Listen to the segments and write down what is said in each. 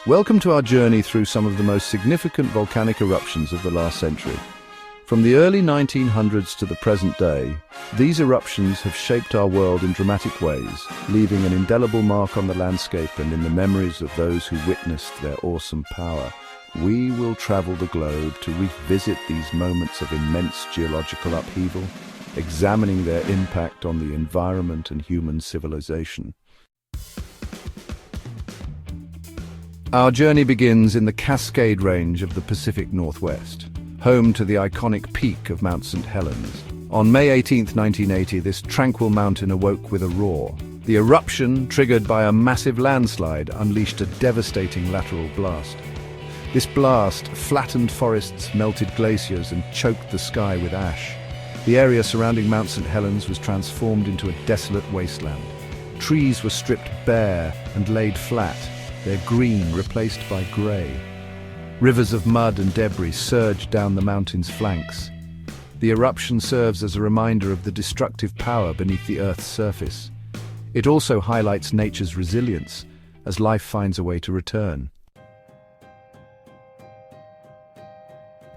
Welcome to our journey through some of the most significant volcanic eruptions of the last century. From the early 1900s to the present day, these eruptions have shaped our world in dramatic ways, leaving an indelible mark on the landscape and in the memories of those who witnessed their awesome power. We will travel the globe to revisit these moments of immense geological upheaval, examining their impact on the environment and human civilization. Our journey begins in the Cascade Range of the Pacific Northwest, home to the iconic peak of Mount St. Helens. On May 18, 1980, this tranquil mountain awoke with a roar. The eruption, triggered by a massive landslide, unleashed a devastating lateral blast. This blast flattened forests, melted glaciers, and choked the sky with ash. The area surrounding Mount St. Helens was transformed into a desolate wasteland. Trees were stripped bare and laid flat, their green replaced by grey. Rivers of mud and debris surged down the mountain's flanks. The eruption serves as a reminder of the destructive power beneath the Earth's surface. It also highlights nature's resilience as life finds a way to return.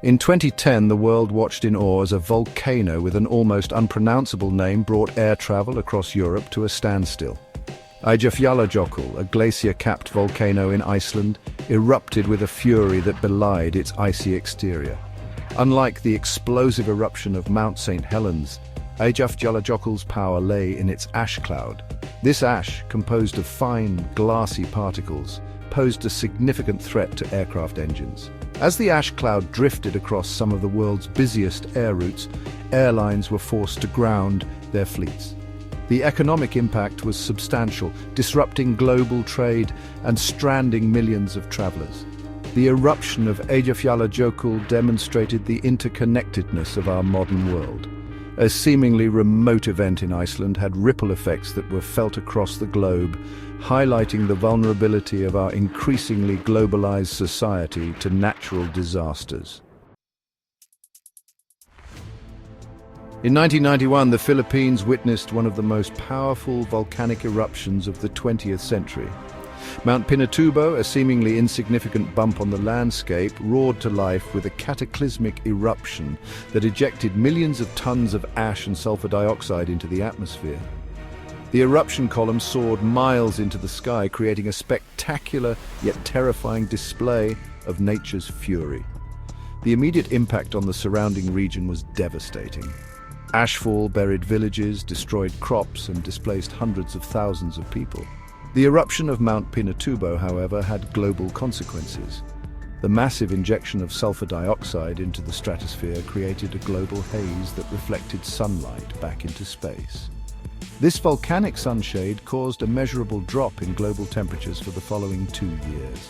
In 2010, the world watched in awe as a volcano with an almost unpronounceable name brought air travel across Europe to a standstill. Eyjafjallajökull, a glacier-capped volcano in Iceland, erupted with a fury that belied its icy exterior. Unlike the explosive eruption of Mount St. Helens, Eyjafjallajökull's power lay in its ash cloud. This ash, composed of fine, glassy particles, posed a significant threat to aircraft engines. As the ash cloud drifted across some of the world's busiest air routes, airlines were forced to ground their fleets. The economic impact was substantial, disrupting global trade and stranding millions of travelers. The eruption of Eyjafjallajökull demonstrated the interconnectedness of our modern world. A seemingly remote event in Iceland had ripple effects that were felt across the globe, highlighting the vulnerability of our increasingly globalized society to natural disasters. In 1991, the Philippines witnessed one of the most powerful volcanic eruptions of the 20th century. Mount Pinatubo, a seemingly insignificant bump on the landscape, roared to life with a cataclysmic eruption that ejected millions of tons of ash and sulfur dioxide into the atmosphere. The eruption column soared miles into the sky, creating a spectacular yet terrifying display of nature's fury. The immediate impact on the surrounding region was devastating. Ashfall buried villages, destroyed crops, and displaced hundreds of thousands of people. The eruption of Mount Pinatubo, however, had global consequences. The massive injection of sulfur dioxide into the stratosphere created a global haze that reflected sunlight back into space. This volcanic sunshade caused a measurable drop in global temperatures for the following 2 years.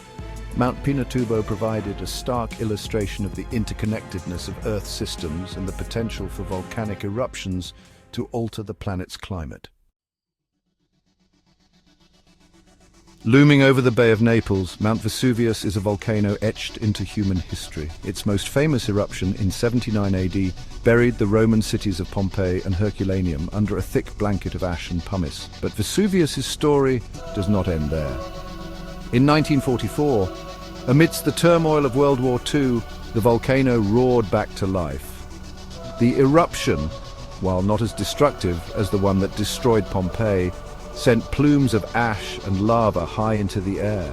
Mount Pinatubo provided a stark illustration of the interconnectedness of Earth's systems and the potential for volcanic eruptions to alter the planet's climate. Looming over the Bay of Naples, Mount Vesuvius is a volcano etched into human history. Its most famous eruption in 79 AD buried the Roman cities of Pompeii and Herculaneum under a thick blanket of ash and pumice. But Vesuvius's story does not end there. In 1944, amidst the turmoil of World War II, the volcano roared back to life. The eruption, while not as destructive as the one that destroyed Pompeii, sent plumes of ash and lava high into the air.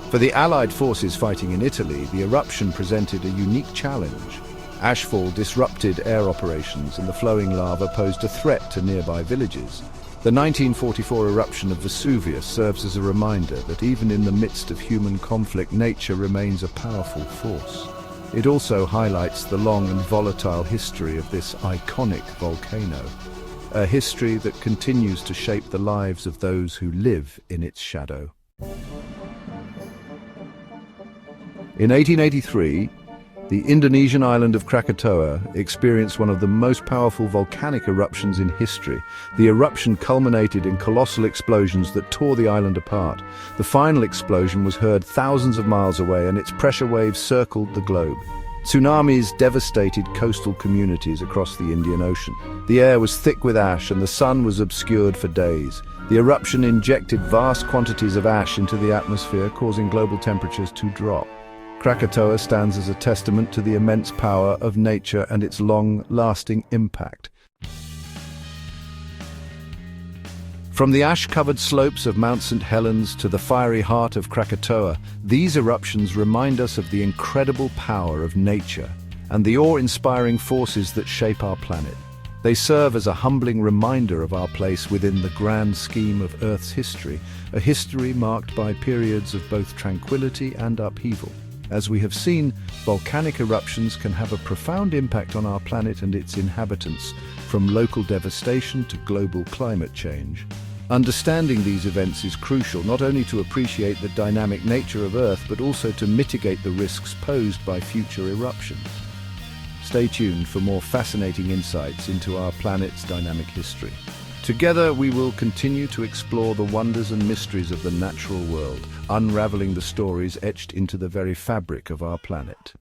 For the Allied forces fighting in Italy, the eruption presented a unique challenge. Ashfall disrupted air operations, and the flowing lava posed a threat to nearby villages. The 1944 eruption of Vesuvius serves as a reminder that even in the midst of human conflict, nature remains a powerful force. It also highlights the long and volatile history of this iconic volcano, a history that continues to shape the lives of those who live in its shadow. In 1883, the Indonesian island of Krakatoa experienced one of the most powerful volcanic eruptions in history. The eruption culminated in colossal explosions that tore the island apart. The final explosion was heard thousands of miles away, and its pressure waves circled the globe. Tsunamis devastated coastal communities across the Indian Ocean. The air was thick with ash, and the sun was obscured for days. The eruption injected vast quantities of ash into the atmosphere, causing global temperatures to drop. Krakatoa stands as a testament to the immense power of nature and its long-lasting impact. From the ash-covered slopes of Mount St. Helens to the fiery heart of Krakatoa, these eruptions remind us of the incredible power of nature and the awe-inspiring forces that shape our planet. They serve as a humbling reminder of our place within the grand scheme of Earth's history, a history marked by periods of both tranquility and upheaval. As we have seen, volcanic eruptions can have a profound impact on our planet and its inhabitants, from local devastation to global climate change. Understanding these events is crucial, not only to appreciate the dynamic nature of Earth, but also to mitigate the risks posed by future eruptions. Stay tuned for more fascinating insights into our planet's dynamic history. Together, we will continue to explore the wonders and mysteries of the natural world, unraveling the stories etched into the very fabric of our planet.